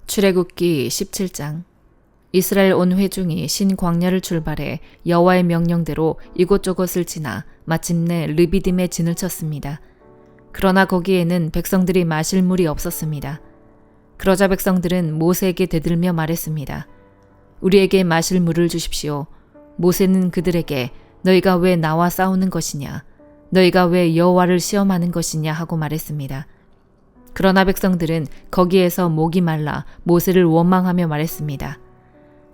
출애굽기 17장. 이스라엘 온 회중이 신광야를 출발해 여호와의 명령대로 이곳저곳을 지나 마침내 르비딤에 진을 쳤습니다. 그러나 거기에는 백성들이 마실 물이 없었습니다. 그러자 백성들은 모세에게 대들며 말했습니다. 우리에게 마실 물을 주십시오. 모세는 그들에게 너희가 왜 나와 싸우는 것이냐? 너희가 왜 여호와를 시험하는 것이냐 하고 말했습니다. 그러나 백성들은 거기에서 목이 말라 모세를 원망하며 말했습니다.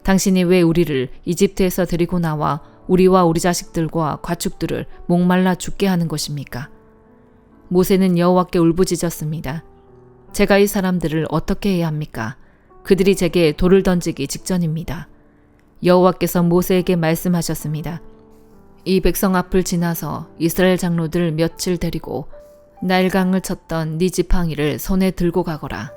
당신이 왜 우리를 이집트에서 데리고 나와 우리와 우리 자식들과 가축들을 목말라 죽게 하는 것입니까? 모세는 여호와께 울부짖었습니다. 제가 이 사람들을 어떻게 해야 합니까? 그들이 제게 돌을 던지기 직전입니다. 여호와께서 모세에게 말씀하셨습니다. 이 백성 앞을 지나서 이스라엘 장로들 몇을 데리고 나일강을 쳤던 네 지팡이를 손에 들고 가거라.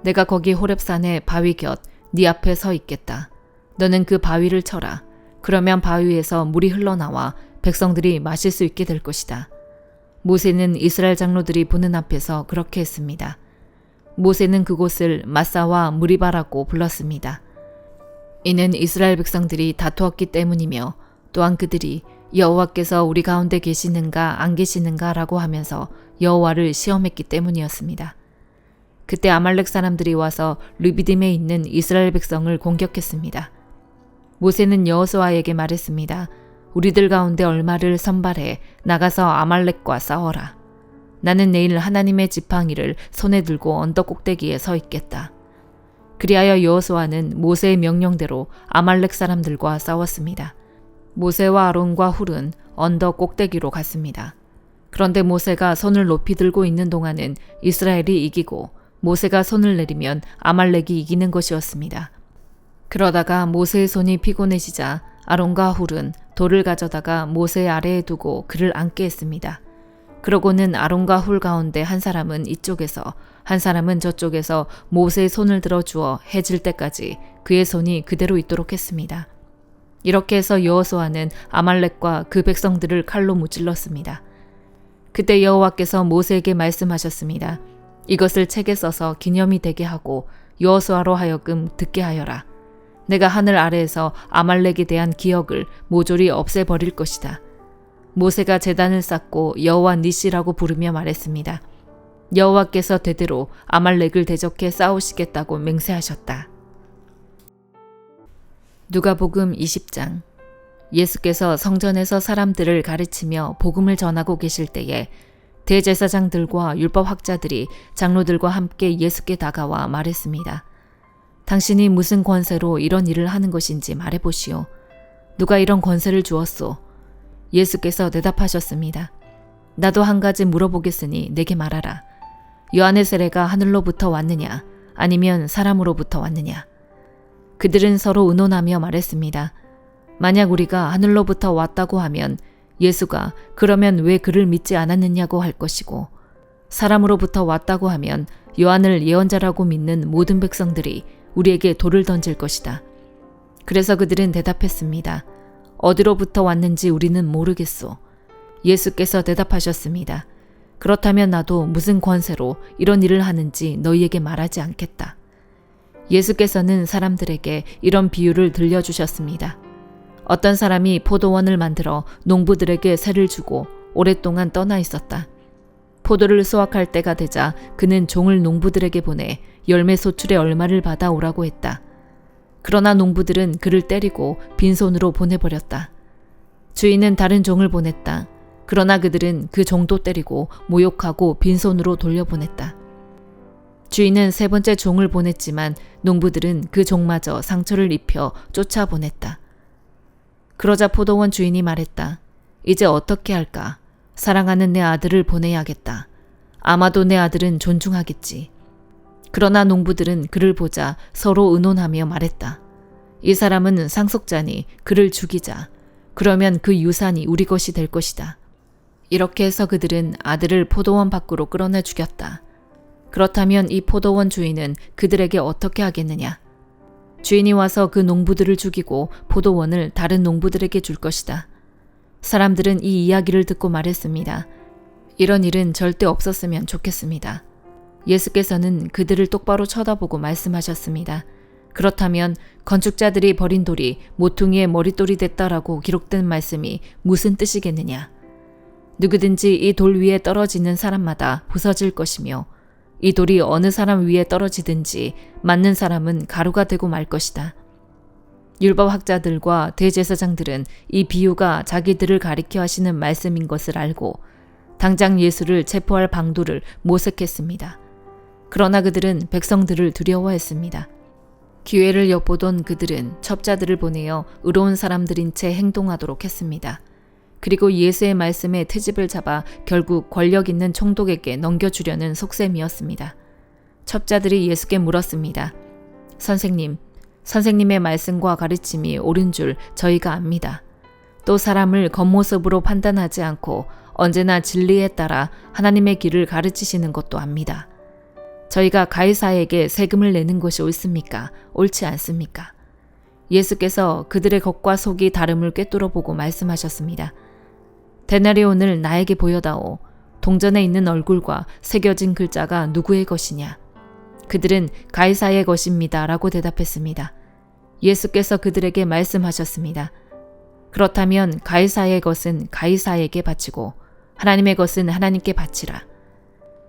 내가 거기 호렙산의 바위 곁 네 앞에 서 있겠다. 너는 그 바위를 쳐라. 그러면 바위에서 물이 흘러나와 백성들이 마실 수 있게 될 것이다. 모세는 이스라엘 장로들이 보는 앞에서 그렇게 했습니다. 모세는 그곳을 마사와 무리바라고 불렀습니다. 이는 이스라엘 백성들이 다투었기 때문이며 또한 그들이 여호와께서 우리 가운데 계시는가 안 계시는가 라고 하면서 여호와를 시험했기 때문이었습니다. 그때 아말렉 사람들이 와서 르비딤에 있는 이스라엘 백성을 공격했습니다. 모세는 여호수아에게 말했습니다. 우리들 가운데 얼마를 선발해 나가서 아말렉과 싸워라. 나는 내일 하나님의 지팡이를 손에 들고 언덕 꼭대기에 서 있겠다. 그리하여 여호수아는 모세의 명령대로 아말렉 사람들과 싸웠습니다. 모세와 아론과 훌은 언덕 꼭대기로 갔습니다. 그런데 모세가 손을 높이 들고 있는 동안은 이스라엘이 이기고 모세가 손을 내리면 아말렉이 이기는 것이었습니다. 그러다가 모세의 손이 피곤해지자 아론과 훌은 돌을 가져다가 모세 아래에 두고 그를 앉게 했습니다. 그러고는 아론과 훌 가운데 한 사람은 이쪽에서 한 사람은 저쪽에서 모세의 손을 들어 주어 해질 때까지 그의 손이 그대로 있도록 했습니다. 이렇게 해서 여호수아는 아말렉과 그 백성들을 칼로 무찔렀습니다. 그때 여호와께서 모세에게 말씀하셨습니다. 이것을 책에 써서 기념이 되게 하고 여호수아로 하여금 듣게 하여라. 내가 하늘 아래에서 아말렉에 대한 기억을 모조리 없애버릴 것이다. 모세가 제단을 쌓고 여호와 니시라고 부르며 말했습니다. 여호와께서 대대로 아말렉을 대적해 싸우시겠다고 맹세하셨다. 누가복음 20장. 예수께서 성전에서 사람들을 가르치며 복음을 전하고 계실 때에 대제사장들과 율법학자들이 장로들과 함께 예수께 다가와 말했습니다. 당신이 무슨 권세로 이런 일을 하는 것인지 말해보시오. 누가 이런 권세를 주었소? 예수께서 대답하셨습니다. 나도 한 가지 물어보겠으니 내게 말하라. 요한의 세례가 하늘로부터 왔느냐 아니면 사람으로부터 왔느냐? 그들은 서로 의논하며 말했습니다. 만약 우리가 하늘로부터 왔다고 하면 예수가 그러면 왜 그를 믿지 않았느냐고 할 것이고 사람으로부터 왔다고 하면 요한을 예언자라고 믿는 모든 백성들이 우리에게 돌을 던질 것이다. 그래서 그들은 대답했습니다. 어디로부터 왔는지 우리는 모르겠소. 예수께서 대답하셨습니다. 그렇다면 나도 무슨 권세로 이런 일을 하는지 너희에게 말하지 않겠다. 예수께서는 사람들에게 이런 비유를 들려주셨습니다. 어떤 사람이 포도원을 만들어 농부들에게 세를 주고 오랫동안 떠나 있었다. 포도를 수확할 때가 되자 그는 종을 농부들에게 보내 열매 소출의 얼마를 받아오라고 했다. 그러나 농부들은 그를 때리고 빈손으로 보내버렸다. 주인은 다른 종을 보냈다. 그러나 그들은 그 종도 때리고 모욕하고 빈손으로 돌려보냈다. 주인은 세 번째 종을 보냈지만 농부들은 그 종마저 상처를 입혀 쫓아보냈다. 그러자 포도원 주인이 말했다. 이제 어떻게 할까? 사랑하는 내 아들을 보내야겠다. 아마도 내 아들은 존중하겠지. 그러나 농부들은 그를 보자 서로 의논하며 말했다. 이 사람은 상속자니 그를 죽이자. 그러면 그 유산이 우리 것이 될 것이다. 이렇게 해서 그들은 아들을 포도원 밖으로 끌어내 죽였다. 그렇다면 이 포도원 주인은 그들에게 어떻게 하겠느냐? 주인이 와서 그 농부들을 죽이고 포도원을 다른 농부들에게 줄 것이다. 사람들은 이 이야기를 듣고 말했습니다. 이런 일은 절대 없었으면 좋겠습니다. 예수께서는 그들을 똑바로 쳐다보고 말씀하셨습니다. 그렇다면 건축자들이 버린 돌이 모퉁이의 머릿돌이 됐다라고 기록된 말씀이 무슨 뜻이겠느냐? 누구든지 이 돌 위에 떨어지는 사람마다 부서질 것이며 이 돌이 어느 사람 위에 떨어지든지 맞는 사람은 가루가 되고 말 것이다. 율법학자들과 대제사장들은 이 비유가 자기들을 가리켜 하시는 말씀인 것을 알고 당장 예수를 체포할 방도를 모색했습니다. 그러나 그들은 백성들을 두려워했습니다. 기회를 엿보던 그들은 첩자들을 보내어 의로운 사람들인 채 행동하도록 했습니다. 그리고 예수의 말씀에 트집을 잡아 결국 권력 있는 총독에게 넘겨주려는 속셈이었습니다. 첩자들이 예수께 물었습니다. 선생님의 말씀과 가르침이 옳은 줄 저희가 압니다. 또 사람을 겉모습으로 판단하지 않고 언제나 진리에 따라 하나님의 길을 가르치시는 것도 압니다. 저희가 가이사에게 세금을 내는 것이 옳습니까? 옳지 않습니까? 예수께서 그들의 겉과 속이 다름을 꿰뚫어 보고 말씀하셨습니다. 데나리온을 나에게 보여다오. 동전에 있는 얼굴과 새겨진 글자가 누구의 것이냐? 그들은 가이사의 것입니다. 라고 대답했습니다. 예수께서 그들에게 말씀하셨습니다. 그렇다면 가이사의 것은 가이사에게 바치고 하나님의 것은 하나님께 바치라.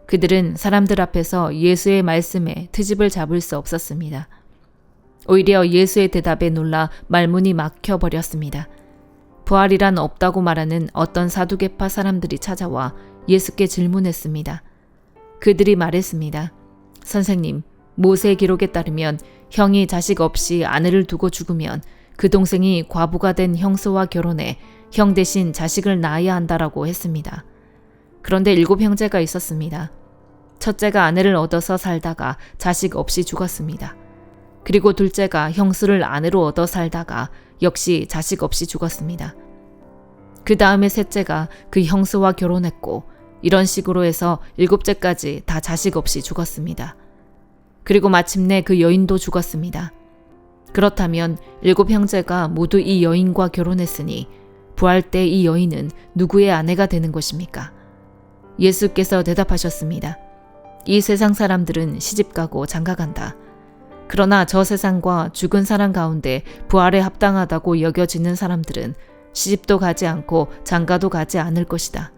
그들은 사람들 앞에서 예수의 말씀에 트집을 잡을 수 없었습니다. 오히려 예수의 대답에 놀라 말문이 막혀버렸습니다. 부활이란 없다고 말하는 어떤 사두개파 사람들이 찾아와 예수께 질문했습니다. 그들이 말했습니다. 선생님, 모세 기록에 따르면 형이 자식 없이 아내를 두고 죽으면 그 동생이 과부가 된 형수와 결혼해 형 대신 자식을 낳아야 한다라고 했습니다. 그런데 7 형제가 있었습니다. 첫째가 아내를 얻어서 살다가 자식 없이 죽었습니다. 그리고 둘째가 형수를 아내로 얻어 살다가 역시 자식 없이 죽었습니다. 그 다음에 셋째가 그 형수와 결혼했고 이런 식으로 해서 7째까지 다 자식 없이 죽었습니다. 그리고 마침내 그 여인도 죽었습니다. 그렇다면 7 형제가 모두 이 여인과 결혼했으니 부활 때 이 여인은 누구의 아내가 되는 것입니까? 예수께서 대답하셨습니다. 이 세상 사람들은 시집가고 장가간다. 그러나 저 세상과 죽은 사람 가운데 부활에 합당하다고 여겨지는 사람들은 시집도 가지 않고 장가도 가지 않을 것이다.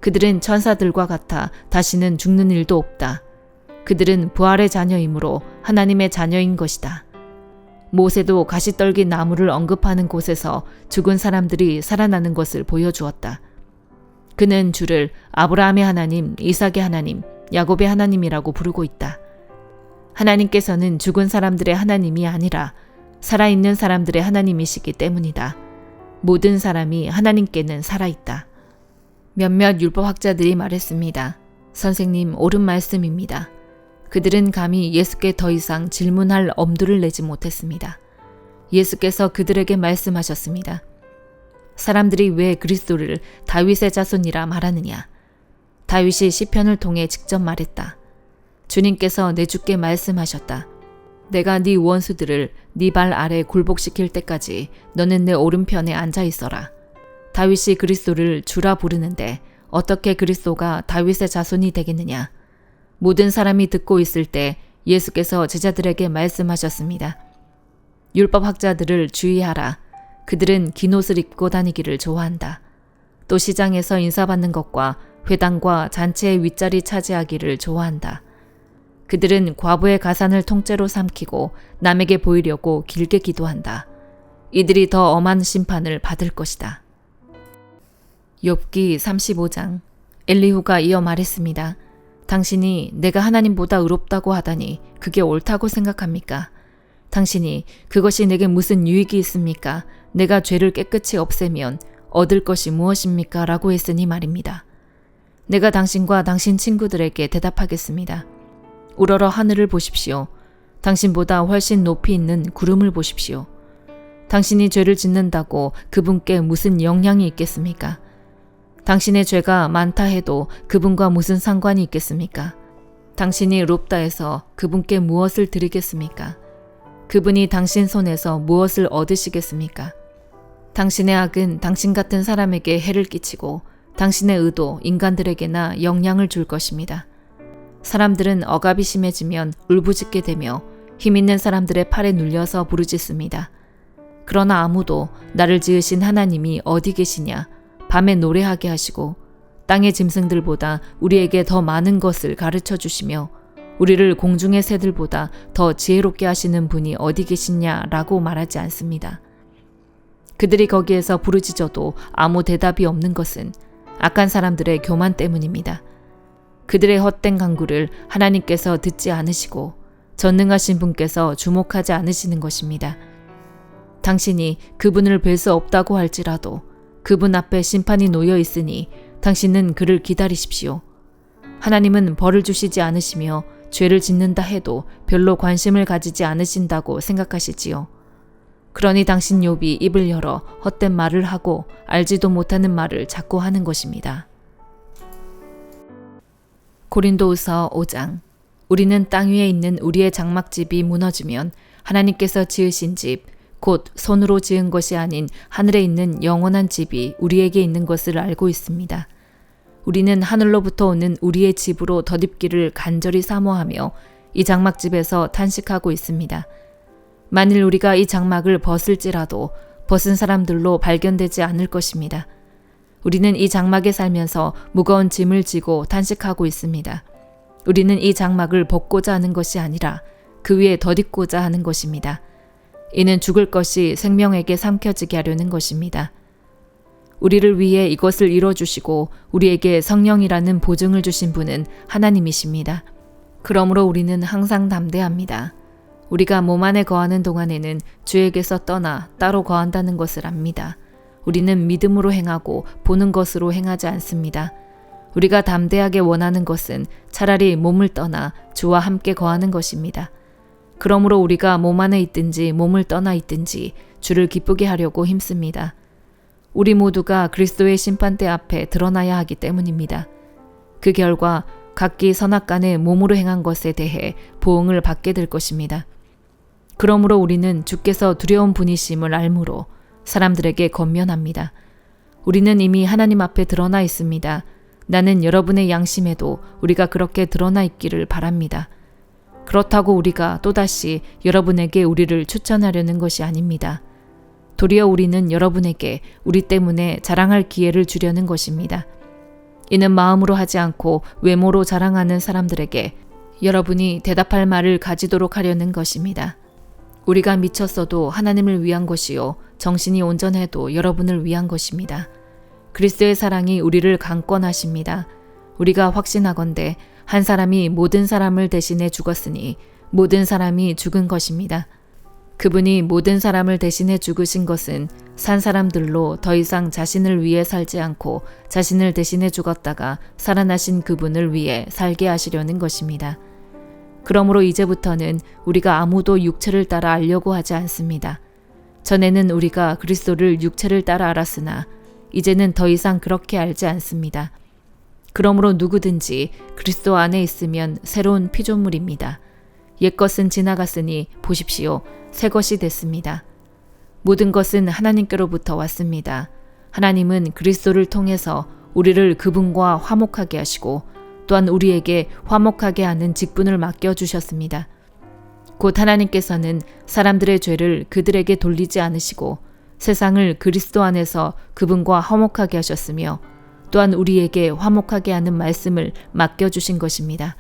그들은 천사들과 같아 다시는 죽는 일도 없다. 그들은 부활의 자녀이므로 하나님의 자녀인 것이다. 모세도 가시떨기 나무를 언급하는 곳에서 죽은 사람들이 살아나는 것을 보여주었다. 그는 주를 아브라함의 하나님, 이삭의 하나님, 야곱의 하나님이라고 부르고 있다. 하나님께서는 죽은 사람들의 하나님이 아니라 살아있는 사람들의 하나님이시기 때문이다. 모든 사람이 하나님께는 살아있다. 몇몇 율법학자들이 말했습니다. 선생님, 옳은 말씀입니다. 그들은 감히 예수께 더 이상 질문할 엄두를 내지 못했습니다. 예수께서 그들에게 말씀하셨습니다. 사람들이 왜 그리스도를 다윗의 자손이라 말하느냐? 다윗이 시편을 통해 직접 말했다. 주님께서 내 주께 말씀하셨다. 내가 네 원수들을 네 발 아래 굴복시킬 때까지 너는 내 오른편에 앉아 있어라. 다윗이 그리스도를 주라 부르는데 어떻게 그리스도가 다윗의 자손이 되겠느냐? 모든 사람이 듣고 있을 때 예수께서 제자들에게 말씀하셨습니다. 율법학자들을 주의하라. 그들은 긴 옷을 입고 다니기를 좋아한다. 또 시장에서 인사받는 것과 회당과 잔치의 윗자리 차지하기를 좋아한다. 그들은 과부의 가산을 통째로 삼키고 남에게 보이려고 길게 기도한다. 이들이 더 엄한 심판을 받을 것이다. 욥기 35장. 엘리후가 이어 말했습니다. 당신이 내가 하나님보다 의롭다고 하다니 그게 옳다고 생각합니까? 당신이 그것이 내게 무슨 유익이 있습니까? 내가 죄를 깨끗이 없애면 얻을 것이 무엇입니까? 라고 했으니 말입니다. 내가 당신과 당신 친구들에게 대답하겠습니다. 우러러 하늘을 보십시오. 당신보다 훨씬 높이 있는 구름을 보십시오. 당신이 죄를 짓는다고 그분께 무슨 영향이 있겠습니까? 당신의 죄가 많다 해도 그분과 무슨 상관이 있겠습니까? 당신이 의롭다 해서 그분께 무엇을 드리겠습니까? 그분이 당신 손에서 무엇을 얻으시겠습니까? 당신의 악은 당신 같은 사람에게 해를 끼치고 당신의 의도 인간들에게나 영향을 줄 것입니다. 사람들은 억압이 심해지면 울부짖게 되며 힘있는 사람들의 팔에 눌려서 부르짖습니다. 그러나 아무도 나를 지으신 하나님이 어디 계시냐, 밤에 노래하게 하시고 땅의 짐승들보다 우리에게 더 많은 것을 가르쳐 주시며 우리를 공중의 새들보다 더 지혜롭게 하시는 분이 어디 계시냐라고 말하지 않습니다. 그들이 거기에서 부르짖어도 아무 대답이 없는 것은 악한 사람들의 교만 때문입니다. 그들의 헛된 간구를 하나님께서 듣지 않으시고 전능하신 분께서 주목하지 않으시는 것입니다. 당신이 그분을 뵐 수 없다고 할지라도 그분 앞에 심판이 놓여 있으니 당신은 그를 기다리십시오. 하나님은 벌을 주시지 않으시며 죄를 짓는다 해도 별로 관심을 가지지 않으신다고 생각하시지요. 그러니 당신 욥이 입을 열어 헛된 말을 하고 알지도 못하는 말을 자꾸 하는 것입니다. 고린도후서 5장. 우리는 땅 위에 있는 우리의 장막집이 무너지면 하나님께서 지으신 집, 곧 손으로 지은 것이 아닌 하늘에 있는 영원한 집이 우리에게 있는 것을 알고 있습니다. 우리는 하늘로부터 오는 우리의 집으로 덧입기를 간절히 사모하며 이 장막집에서 탄식하고 있습니다. 만일 우리가 이 장막을 벗을지라도 벗은 사람들로 발견되지 않을 것입니다. 우리는 이 장막에 살면서 무거운 짐을 지고 탄식하고 있습니다. 우리는 이 장막을 벗고자 하는 것이 아니라 그 위에 덧입고자 하는 것입니다. 이는 죽을 것이 생명에게 삼켜지게 하려는 것입니다. 우리를 위해 이것을 이뤄주시고 우리에게 성령이라는 보증을 주신 분은 하나님이십니다. 그러므로 우리는 항상 담대합니다. 우리가 몸 안에 거하는 동안에는 주에게서 떠나 따로 거한다는 것을 압니다. 우리는 믿음으로 행하고 보는 것으로 행하지 않습니다. 우리가 담대하게 원하는 것은 차라리 몸을 떠나 주와 함께 거하는 것입니다. 그러므로 우리가 몸 안에 있든지 몸을 떠나 있든지 주를 기쁘게 하려고 힘씁니다. 우리 모두가 그리스도의 심판대 앞에 드러나야 하기 때문입니다. 그 결과 각기 선악간에 몸으로 행한 것에 대해 보응을 받게 될 것입니다. 그러므로 우리는 주께서 두려운 분이심을 알므로 사람들에게 권면합니다. 우리는 이미 하나님 앞에 드러나 있습니다. 나는 여러분의 양심에도 우리가 그렇게 드러나 있기를 바랍니다. 그렇다고 우리가 또다시 여러분에게 우리를 추천하려는 것이 아닙니다. 도리어 우리는 여러분에게 우리 때문에 자랑할 기회를 주려는 것입니다. 이는 마음으로 하지 않고 외모로 자랑하는 사람들에게 여러분이 대답할 말을 가지도록 하려는 것입니다. 우리가 미쳤어도 하나님을 위한 것이요 정신이 온전해도 여러분을 위한 것입니다. 그리스도의 사랑이 우리를 강권하십니다. 우리가 확신하건대 한 사람이 모든 사람을 대신해 죽었으니 모든 사람이 죽은 것입니다. 그분이 모든 사람을 대신해 죽으신 것은 산 사람들로 더 이상 자신을 위해 살지 않고 자신을 대신해 죽었다가 살아나신 그분을 위해 살게 하시려는 것입니다. 그러므로 이제부터는 우리가 아무도 육체를 따라 알려고 하지 않습니다. 전에는 우리가 그리스도를 육체를 따라 알았으나 이제는 더 이상 그렇게 알지 않습니다. 그러므로 누구든지 그리스도 안에 있으면 새로운 피조물입니다. 옛것은 지나갔으니 보십시오. 새 것이 됐습니다. 모든 것은 하나님께로부터 왔습니다. 하나님은 그리스도를 통해서 우리를 그분과 화목하게 하시고 또한 우리에게 화목하게 하는 직분을 맡겨주셨습니다. 곧 하나님께서는 사람들의 죄를 그들에게 돌리지 않으시고 세상을 그리스도 안에서 그분과 화목하게 하셨으며 또한 우리에게 화목하게 하는 말씀을 맡겨주신 것입니다.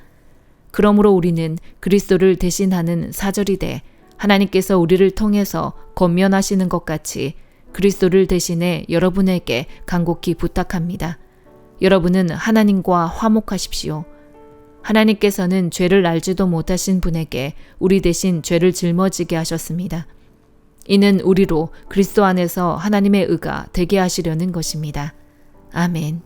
그러므로 우리는 그리스도를 대신하는 사절이 돼 하나님께서 우리를 통해서 권면하시는 것 같이 그리스도를 대신해 여러분에게 간곡히 부탁합니다. 여러분은 하나님과 화목하십시오. 하나님께서는 죄를 알지도 못하신 분에게 우리 대신 죄를 짊어지게 하셨습니다. 이는 우리로 그리스도 안에서 하나님의 의가 되게 하시려는 것입니다. 아멘.